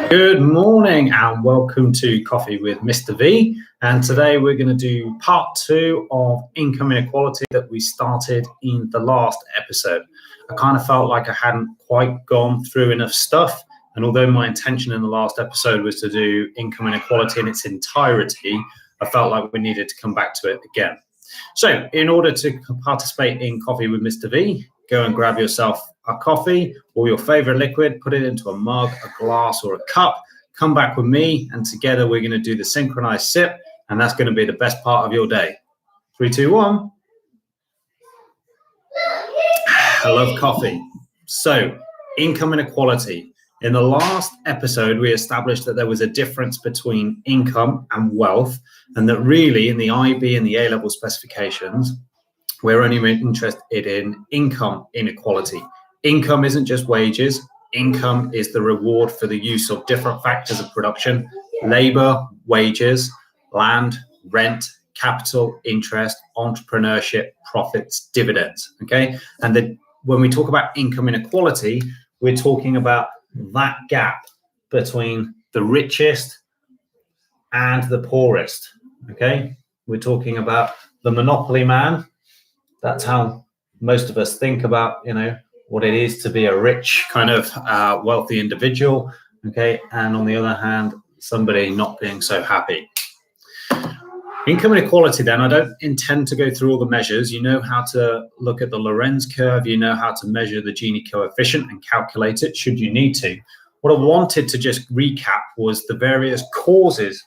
Good morning and welcome to Coffee with Mr. V. And today we're going to do part 2 of income inequality that we started in the last episode. I kind of felt like I hadn't quite gone through enough stuff. And although my intention in the last episode was to do income inequality in its entirety, I felt like we needed to come back to it again. So in order to participate in Coffee with Mr. V, go and grab yourself a coffee or your favorite liquid, put it into a mug, a glass, or a cup. Come back with me, and together we're going to do the synchronized sip, and that's going to be the best part of your day. 3, 2, 1. I love coffee. So, income inequality. In the last episode, we established that there was a difference between income and wealth, and that really in the IB and the A-level specifications, we're only interested in income inequality. Income isn't just wages. Income is the reward for the use of different factors of production: labor, wages, land, rent, capital, interest, entrepreneurship, profits, dividends. Okay, and when we talk about income inequality, we're talking about that gap between the richest and the poorest. Okay, we're talking about the monopoly man. That's how most of us think about, what it is to be a rich kind of wealthy individual. Okay, and on the other hand, somebody not being so happy. Income inequality, then, I don't intend to go through all the measures. You know how to look at the Lorenz curve. You know how to measure the Gini coefficient and calculate it should you need to. What I wanted to just recap was the various causes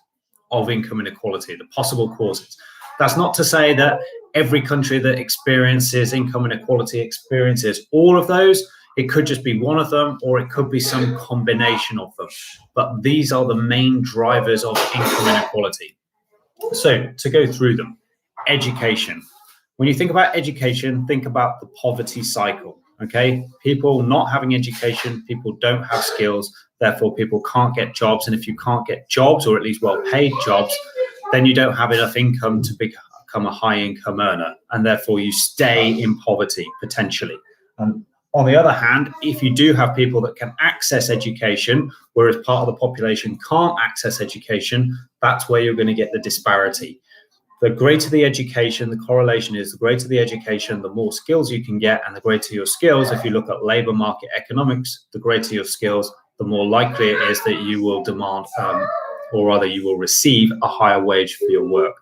of income inequality, the possible causes. That's not to say that every country that experiences income inequality experiences all of those. It could just be one of them, or it could be some combination of them. But these are the main drivers of income inequality. So to go through them, education. When you think about education, think about the poverty cycle. Okay, people not having education, people don't have skills, therefore people can't get jobs. And if you can't get jobs, or at least well-paid jobs, then you don't have enough income to become a high income earner, and therefore you stay in poverty potentially. And on the other hand, if you do have people that can access education, whereas part of the population can't access education, that's where you're going to get the disparity. The greater the education, the correlation is the greater the education, the more skills you can get, and the greater your skills. If you look at labor market economics, the greater your skills, the more likely it is that you will demand, or rather you will receive a higher wage for your work.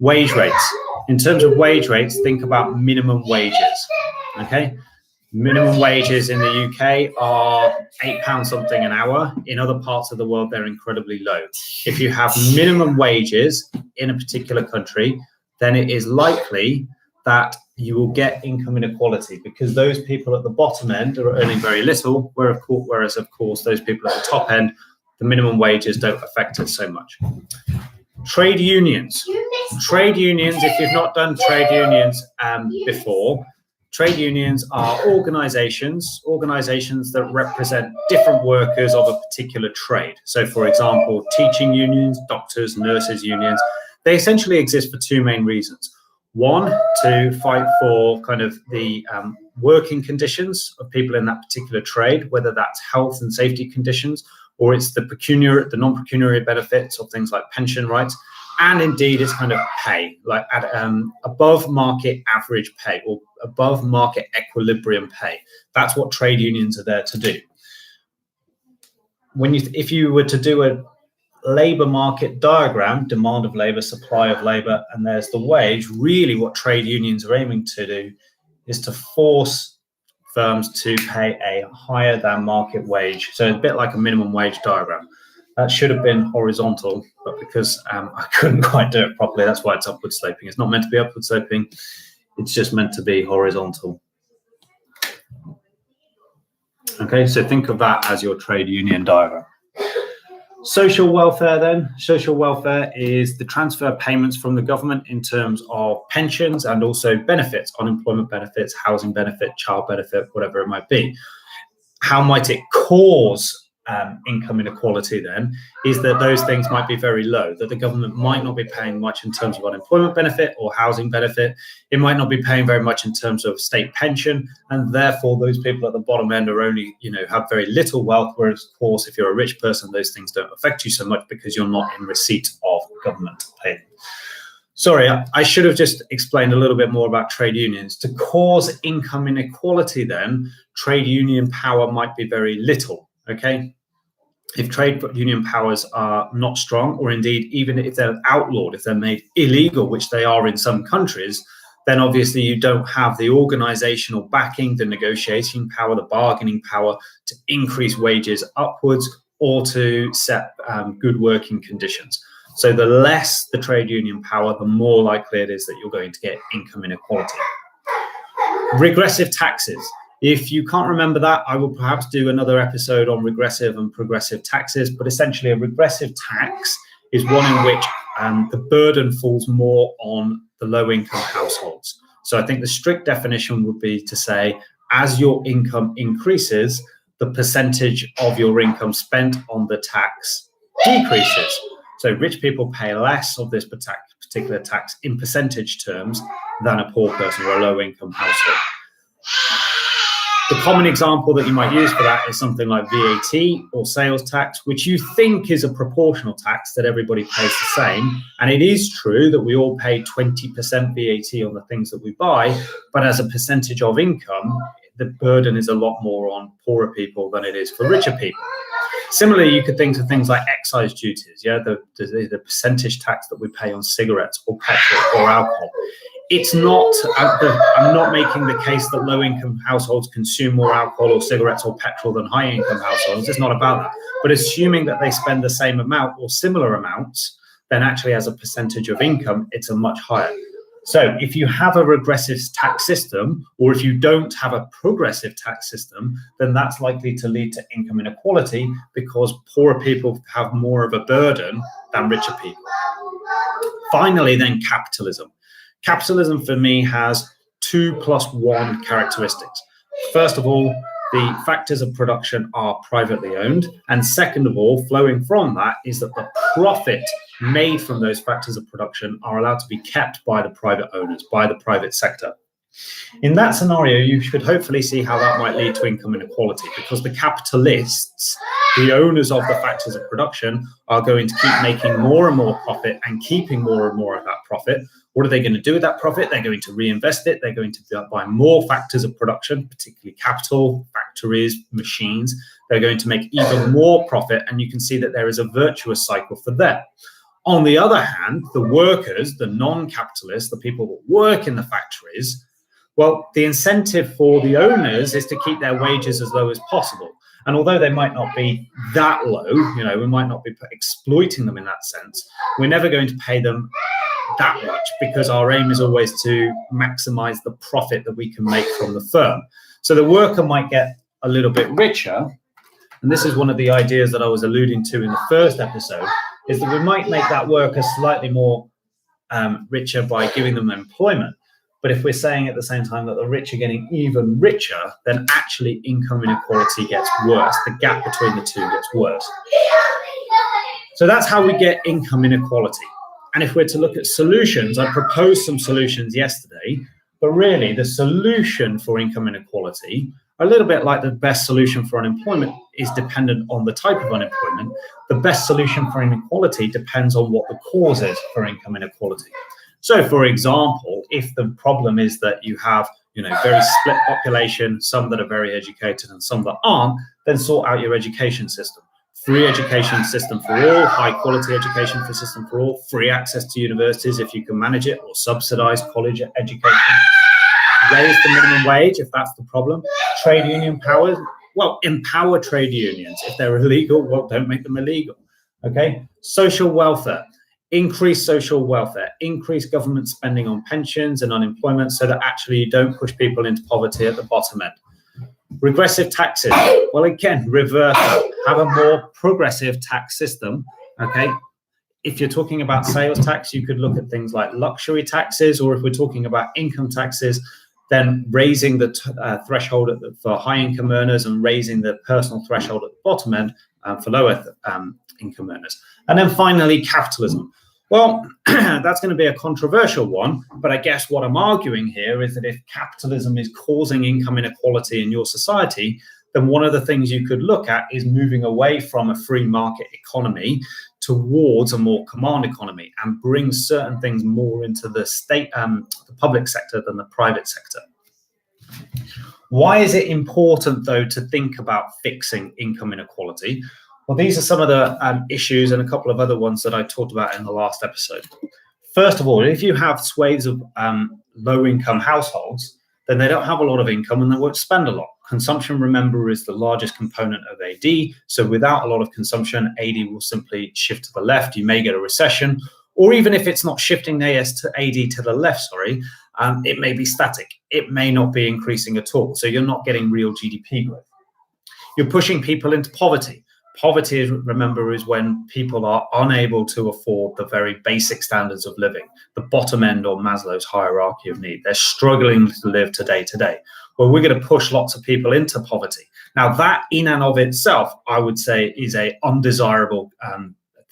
Wage rates. In terms of wage rates, think about minimum wages. Okay, minimum wages in the UK are £8 something an hour. In other parts of the world, they're incredibly low. If you have minimum wages in a particular country, then it is likely that you will get income inequality, because those people at the bottom end are earning very little, whereas of course those people at the top end, the minimum wages don't affect it so much. Trade unions. Trade unions, if you've not done trade unions before, trade unions are organizations that represent different workers of a particular trade. So for example, teaching unions, doctors, nurses unions, they essentially exist for two main reasons. One, to fight for kind of the working conditions of people in that particular trade, whether that's health and safety conditions, or it's the non-pecuniary benefits of things like pension rights, and indeed it's kind of pay, like at above market average pay or above market equilibrium pay. That's what trade unions are there to do. If you were to do a labor market diagram, demand of labor, supply of labor, and there's the wage, really what trade unions are aiming to do is to force firms to pay a higher than market wage. So a bit like a minimum wage diagram. That should have been horizontal, but because I couldn't quite do it properly, that's why it's upward sloping. It's not meant to be upward sloping. It's just meant to be horizontal. Okay, so think of that as your trade union diagram. Social welfare then. Social welfare is the transfer payments from the government in terms of pensions and also benefits, unemployment benefits, housing benefit, child benefit, whatever it might be. How might it cause income inequality then is that those things might be very low, that the government might not be paying much in terms of unemployment benefit or housing benefit. It might not be paying very much in terms of state pension, and therefore those people at the bottom end are only, have very little wealth, whereas of course if you're a rich person, those things don't affect you so much because you're not in receipt of government payment. Sorry, I should have just explained a little bit more about trade unions. To cause income inequality then, trade union power might be very little, okay? If trade union powers are not strong, or indeed even if they're outlawed, if they're made illegal, which they are in some countries, then obviously you don't have the organizational backing, the negotiating power, the bargaining power to increase wages upwards or to set good working conditions. So the less the trade union power, the more likely it is that you're going to get income inequality. Regressive taxes. If you can't remember that, I will perhaps do another episode on regressive and progressive taxes, but essentially a regressive tax is one in which the burden falls more on the low-income households. So I think the strict definition would be to say, as your income increases, the percentage of your income spent on the tax decreases. So rich people pay less of this particular tax in percentage terms than a poor person or a low-income household. The common example that you might use for that is something like VAT or sales tax, which you think is a proportional tax that everybody pays the same. And it is true that we all pay 20% VAT on the things that we buy, but as a percentage of income, the burden is a lot more on poorer people than it is for richer people. Similarly, you could think of things like excise duties, the percentage tax that we pay on cigarettes or petrol or alcohol. It's not, I'm not making the case that low-income households consume more alcohol or cigarettes or petrol than high-income households. It's not about that. But assuming that they spend the same amount or similar amounts, then actually as a percentage of income, it's a much higher. So if you have a regressive tax system, or if you don't have a progressive tax system, then that's likely to lead to income inequality because poorer people have more of a burden than richer people. Finally, then capitalism. Capitalism for me has 2+1 characteristics. First of all, the factors of production are privately owned. And second of all, flowing from that is that the profit made from those factors of production are allowed to be kept by the private owners, by the private sector. In that scenario, you should hopefully see how that might lead to income inequality, because the capitalists, the owners of the factors of production, are going to keep making more and more profit and keeping more and more of that profit. What are they going to do with that profit? They're going to reinvest it. They're going to buy more factors of production, particularly capital, factories, machines. They're going to make even more profit, and you can see that there is a virtuous cycle for them. On the other hand, the workers, the non-capitalists, the people that work in the factories, well, the incentive for the owners is to keep their wages as low as possible. And although they might not be that low, we might not be exploiting them in that sense, we're never going to pay them that much because our aim is always to maximize the profit that we can make from the firm. So the worker might get a little bit richer. And this is one of the ideas that I was alluding to in the first episode, is that we might make that worker slightly more richer by giving them employment. But if we're saying at the same time that the rich are getting even richer, then actually income inequality gets worse. The gap between the two gets worse. So that's how we get income inequality. And if we're to look at solutions, I proposed some solutions yesterday, but really the solution for income inequality, a little bit like the best solution for unemployment is dependent on the type of unemployment, the best solution for inequality depends on what the cause is for income inequality. So, for example, if the problem is that you have, very split population, some that are very educated and some that aren't, then sort out your education system. Free education system for all, high quality education system for all, free access to universities if you can manage it, or subsidized college education. Raise the minimum wage if that's the problem. Trade union powers, well, empower trade unions. If they're illegal, well, don't make them illegal. Okay? Social welfare. Increase social welfare, increase government spending on pensions and unemployment so that actually you don't push people into poverty at the bottom end. Regressive taxes, well, again, reverse that. Have a more progressive tax system, okay? If you're talking about sales tax, you could look at things like luxury taxes, or if we're talking about income taxes, then raising the threshold for high income earners and raising the personal threshold at the bottom end for lower income earners. And then finally, capitalism. Well, that's going to be a controversial one, but I guess what I'm arguing here is that if capitalism is causing income inequality in your society, then one of the things you could look at is moving away from a free market economy towards a more command economy and bring certain things more into the state, the public sector than the private sector. Why is it important, though, to think about fixing income inequality? Well, these are some of the issues and a couple of other ones that I talked about in the last episode. First of all, if you have swathes of low-income households, then they don't have a lot of income and they won't spend a lot. Consumption, remember, is the largest component of AD. So without a lot of consumption, AD will simply shift to the left. You may get a recession, or even if it's not shifting AD to the left, it may be static. It may not be increasing at all. So you're not getting real GDP growth. You're pushing people into poverty. Poverty, remember, is when people are unable to afford the very basic standards of living, the bottom end of Maslow's hierarchy of need. They're struggling to live today. Well, we're going to push lots of people into poverty. Now, that in and of itself, I would say, is a undesirable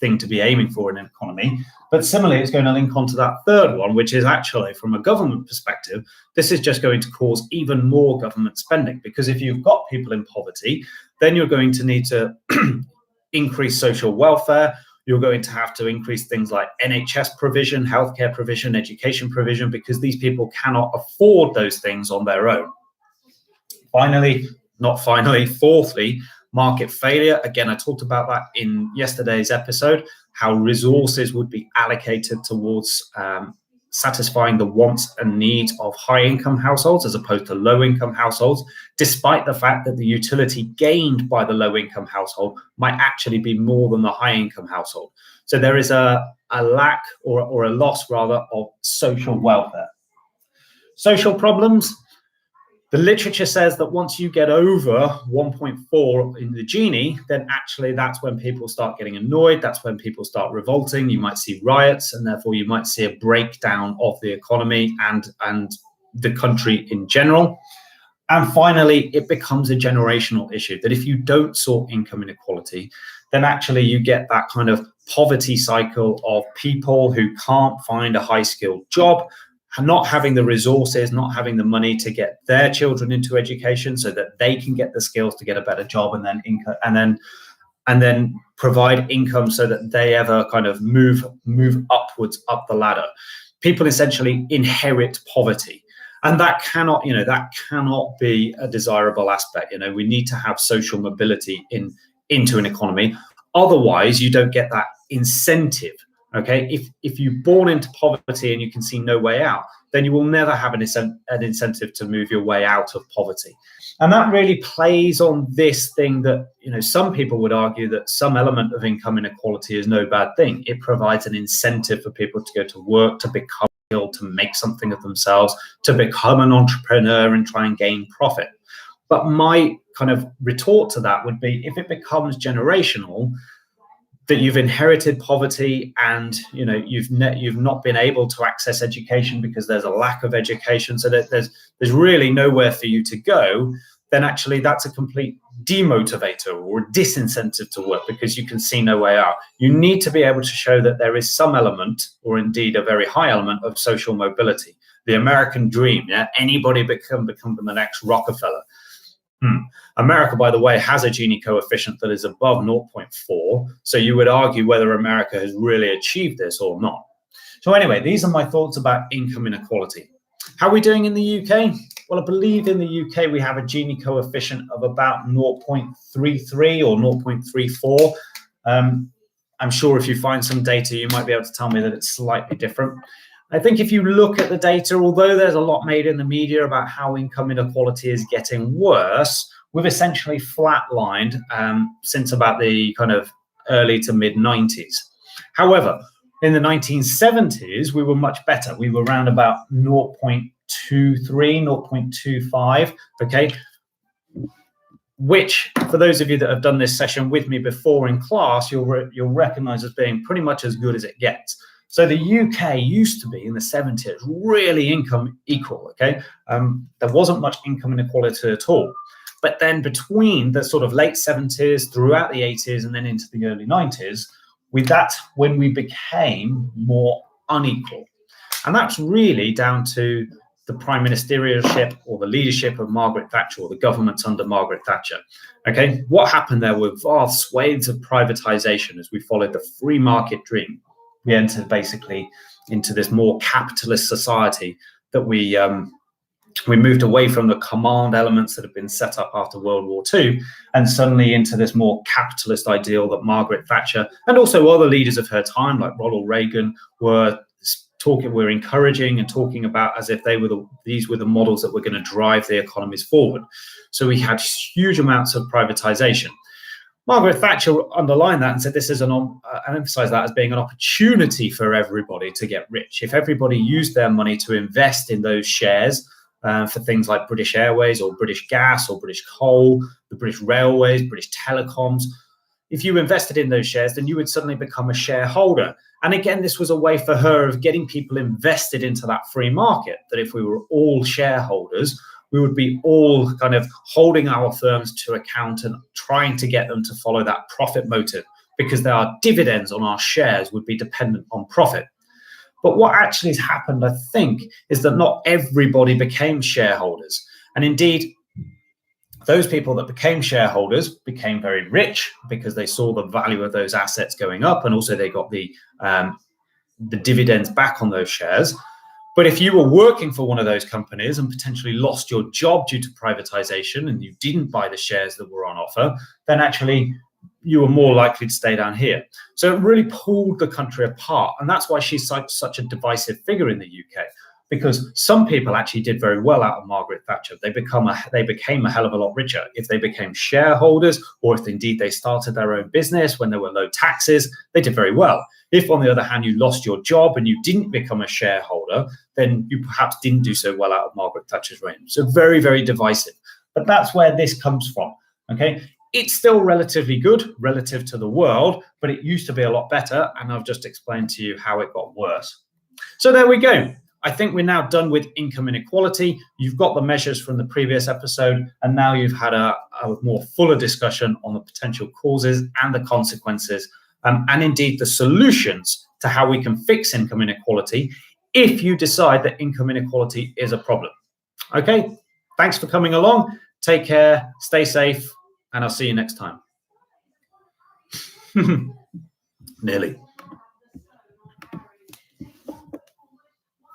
thing to be aiming for in an economy. But similarly, it's going to link onto that third one, which is actually, from a government perspective, this is just going to cause even more government spending, because if you've got people in poverty, then you're going to need to increase social welfare. You're going to have to increase things like NHS provision, healthcare provision, education provision, because these people cannot afford those things on their own. Fourthly, market failure. Again, I talked about that in yesterday's episode, how resources would be allocated towards satisfying the wants and needs of high-income households as opposed to low-income households, despite the fact that the utility gained by the low-income household might actually be more than the high-income household. So there is a lack or a loss, rather, of social welfare. Social problems. The literature says that once you get over 1.4 in the Gini, then actually that's when people start getting annoyed. That's when people start revolting. You might see riots, and therefore you might see a breakdown of the economy and the country in general. And finally, it becomes a generational issue that if you don't sort income inequality, then actually you get that kind of poverty cycle of people who can't find a high-skilled job, not having the resources, not having the money to get their children into education so that they can get the skills to get a better job and then provide income so that they ever kind of move upwards up the ladder. People essentially inherit poverty. And that cannot be a desirable aspect. We need to have social mobility into an economy. Otherwise, you don't get that incentive. Okay, if you're born into poverty and you can see no way out, then you will never have an incentive to move your way out of poverty. And that really plays on this thing that, some people would argue that some element of income inequality is no bad thing. It provides an incentive for people to go to work, to become able to make something of themselves, to become an entrepreneur and try and gain profit. But my kind of retort to that would be, if it becomes generational, that you've inherited poverty and you've not been able to access education because there's a lack of education, so that there's really nowhere for you to go, then actually that's a complete demotivator or a disincentive to work because you can see no way out. You need to be able to show that there is some element, or indeed a very high element, of social mobility. The American dream, anybody can become the next Rockefeller. America, by the way, has a Gini coefficient that is above 0.4. So you would argue whether America has really achieved this or not. So anyway, these are my thoughts about income inequality. How are we doing in the UK? Well, I believe in the UK we have a Gini coefficient of about 0.33 or 0.34. I'm sure if you find some data, you might be able to tell me that it's slightly different. I think if you look at the data, although there's a lot made in the media about how income inequality is getting worse, we've essentially flatlined since about the kind of early to mid 90s. However, in the 1970s, we were much better. We were around about 0.23, 0.25, okay? Which, for those of you that have done this session with me before in class, you'll recognize as being pretty much as good as it gets. So the UK used to be, in the 70s, really income equal, okay? There wasn't much income inequality at all. But then between the sort of late 70s, throughout the 80s, and then into the early 90s, that's when we became more unequal. And that's really down to the prime ministerialship or the leadership of Margaret Thatcher, or the governments under Margaret Thatcher. Okay, what happened there were vast swathes of privatization as we followed the free market dream. We entered basically into this more capitalist society that we moved away from the command elements that had been set up after World War II, and suddenly into this more capitalist ideal that Margaret Thatcher and also other leaders of her time, like Ronald Reagan, were encouraging and talking about as if these were the models that were going to drive the economies forward. So we had huge amounts of privatization. Margaret Thatcher underlined that and said this is and emphasized that as being an opportunity for everybody to get rich. If everybody used their money to invest in those shares for things like British Airways or British Gas or British Coal, the British Railways, British Telecoms, if you invested in those shares, then you would suddenly become a shareholder. And again, this was a way for her of getting people invested into that free market, that if we were all shareholders, we would be all kind of holding our firms to account and trying to get them to follow that profit motive, because our dividends on our shares would be dependent on profit. But what actually has happened, I think, is that not everybody became shareholders. And indeed, those people that became shareholders became very rich because they saw the value of those assets going up, and also they got the dividends back on those shares. But if you were working for one of those companies and potentially lost your job due to privatization and you didn't buy the shares that were on offer, then actually you were more likely to stay down here. So it really pulled the country apart. And that's why she's such a divisive figure in the UK, because some people actually did very well out of Margaret Thatcher. They became a hell of a lot richer if they became shareholders, or if indeed they started their own business when there were low taxes. They did very well. If, on the other hand, you lost your job and you didn't become a shareholder, then you perhaps didn't do so well out of Margaret Thatcher's reign. So very, very divisive. But that's where this comes from. Okay, it's still relatively good relative to the world, but it used to be a lot better. And I've just explained to you how it got worse. So there we go. I think we're now done with income inequality. You've got the measures from the previous episode, and now you've had a more fuller discussion on the potential causes and the consequences, and indeed the solutions to how we can fix income inequality if you decide that income inequality is a problem. Okay, thanks for coming along. Take care, stay safe, and I'll see you next time. Nearly.